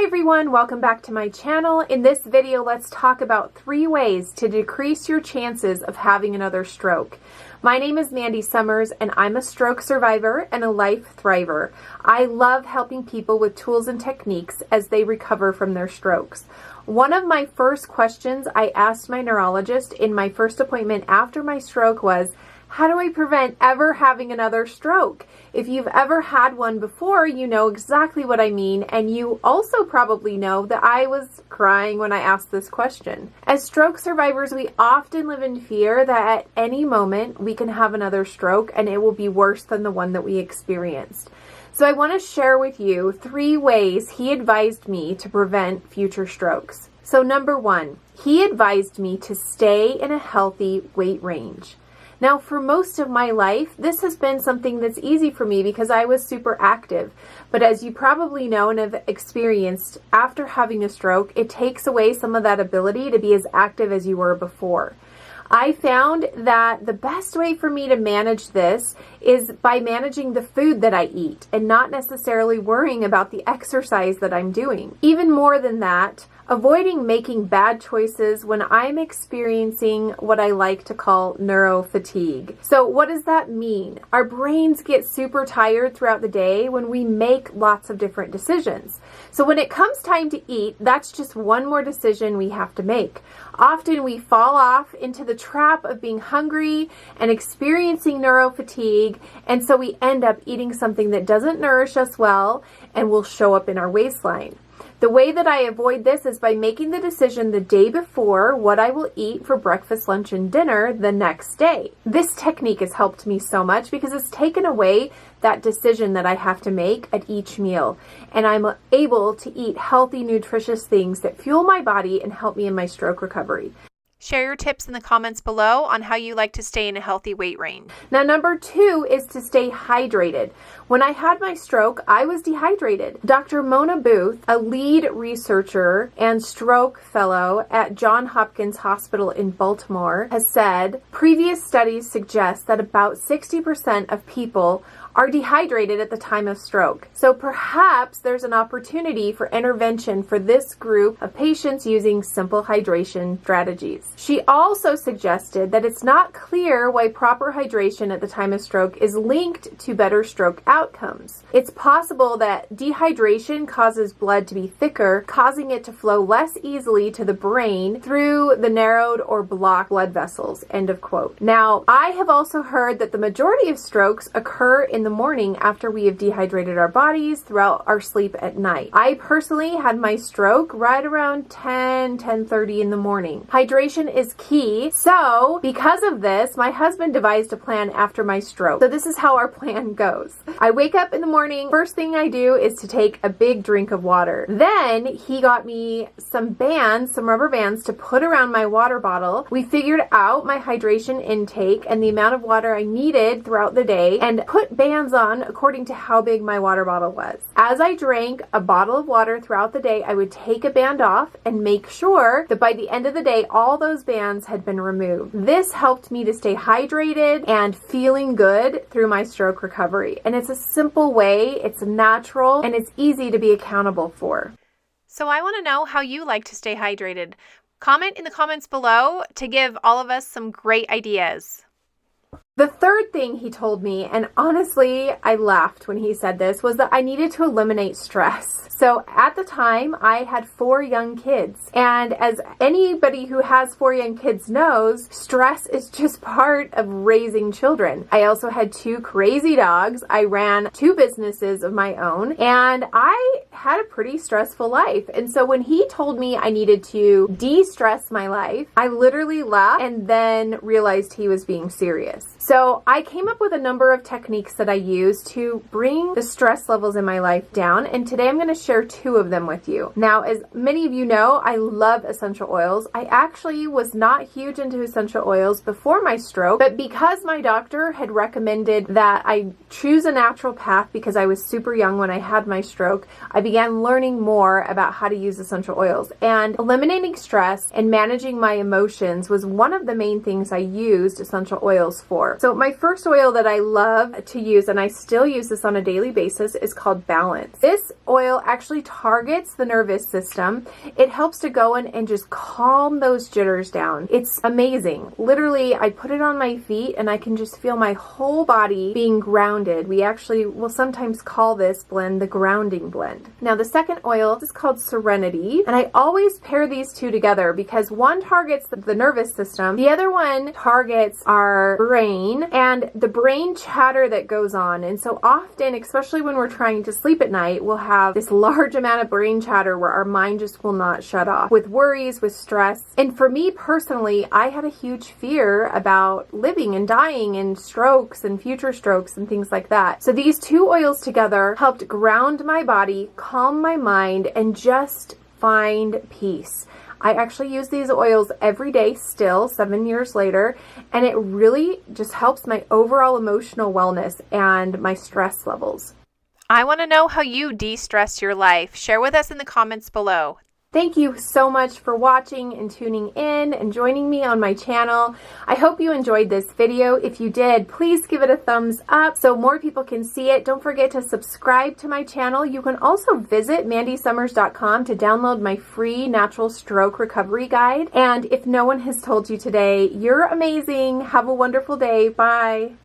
Hi everyone, welcome back to my channel. In this video, let's talk about 3 ways to decrease your chances of having another stroke. My name is Mandy Summers and I'm a stroke survivor and a life thriver. I love helping people with tools and techniques as they recover from their strokes. One of my first questions I asked my neurologist in my first appointment after my stroke was, how do I prevent ever having another stroke? If you've ever had one before, you know exactly what I mean, and you also probably know that I was crying when I asked this question. As stroke survivors, we often live in fear that at any moment we can have another stroke and it will be worse than the one that we experienced. So I want to share with you 3 ways he advised me to prevent future strokes. So number 1, he advised me to stay in a healthy weight range. Now, for most of my life, this has been something that's easy for me because I was super active. But as you probably know and have experienced, after having a stroke, it takes away some of that ability to be as active as you were before. I found that the best way for me to manage this is by managing the food that I eat and not necessarily worrying about the exercise that I'm doing. Even more than that, avoiding making bad choices when I'm experiencing what I like to call neurofatigue. So what does that mean? Our brains get super tired throughout the day when we make lots of different decisions. So when it comes time to eat, that's just one more decision we have to make. Often we fall off into the trap of being hungry and experiencing neurofatigue, and so we end up eating something that doesn't nourish us well and will show up in our waistline. The way that I avoid this is by making the decision the day before what I will eat for breakfast, lunch, and dinner the next day. This technique has helped me so much because it's taken away that decision that I have to make at each meal. And I'm able to eat healthy, nutritious things that fuel my body and help me in my stroke recovery. Share your tips in the comments below on how you like to stay in a healthy weight range. Now, number 2 is to stay hydrated. When I had my stroke, I was dehydrated. Dr. Mona Booth, a lead researcher and stroke fellow at Johns Hopkins Hospital in Baltimore, has said, previous studies suggest that about 60% of people are dehydrated at the time of stroke. So perhaps there's an opportunity for intervention for this group of patients using simple hydration strategies. She also suggested that it's not clear why proper hydration at the time of stroke is linked to better stroke outcomes. It's possible that dehydration causes blood to be thicker, causing it to flow less easily to the brain through the narrowed or blocked blood vessels. End of quote. Now, I have also heard that the majority of strokes occur in the morning after we have dehydrated our bodies throughout our sleep at night. I personally had my stroke right around 10:30 in the morning. Hydration is key. So because of this, my husband devised a plan after my stroke. So this is how our plan goes. I wake up in the morning. First thing I do is to take a big drink of water. Then he got me some bands, some rubber bands to put around my water bottle. We figured out my hydration intake and the amount of water I needed throughout the day and put bands on according to how big my water bottle was. As I drank a bottle of water throughout the day, I would take a band off and make sure that by the end of the day, all those bands had been removed. This helped me to stay hydrated and feeling good through my stroke recovery. And it's a simple way, it's natural, and it's easy to be accountable for. So I want to know how you like to stay hydrated. Comment in the comments below to give all of us some great ideas. The third thing he told me, and honestly, I laughed when he said this, was that I needed to eliminate stress. So at the time, I had 4 young kids. And as anybody who has 4 young kids knows, stress is just part of raising children. I also had 2 crazy dogs. I ran 2 businesses of my own, and I had a pretty stressful life. And so when he told me I needed to de-stress my life, I literally laughed and then realized he was being serious. So I came up with a number of techniques that I use to bring the stress levels in my life down, and today I'm going to share 2 of them with you. Now, as many of you know, I love essential oils. I actually was not huge into essential oils before my stroke, but because my doctor had recommended that I choose a natural path because I was super young when I had my stroke, I began learning more about how to use essential oils. And eliminating stress and managing my emotions was one of the main things I used essential oils for. before. So my first oil that I love to use, and I still use this on a daily basis, is called Balance. This oil actually targets the nervous system. It helps to go in and just calm those jitters down. It's amazing. Literally, I put it on my feet and I can just feel my whole body being grounded. We actually will sometimes call this blend the grounding blend. Now the second oil is called Serenity, and I always pair these two together because one targets the nervous system, the other one targets our brain and the brain chatter that goes on. And so often, especially when we're trying to sleep at night, we'll have this large amount of brain chatter where our mind just will not shut off with worries, with stress. And for me personally, I had a huge fear about living and dying and strokes and future strokes and things like that. So these two oils together helped ground my body, calm my mind, and just find peace. I actually use these oils every day still, 7 years later, and it really just helps my overall emotional wellness and my stress levels. I want to know how you de-stress your life. Share with us in the comments below. Thank you so much for watching and tuning in and joining me on my channel. I hope you enjoyed this video. If you did, please give it a thumbs up so more people can see it. Don't forget to subscribe to my channel. You can also visit mandysummers.com to download my free natural stroke recovery guide. And if no one has told you today, you're amazing. Have a wonderful day. Bye.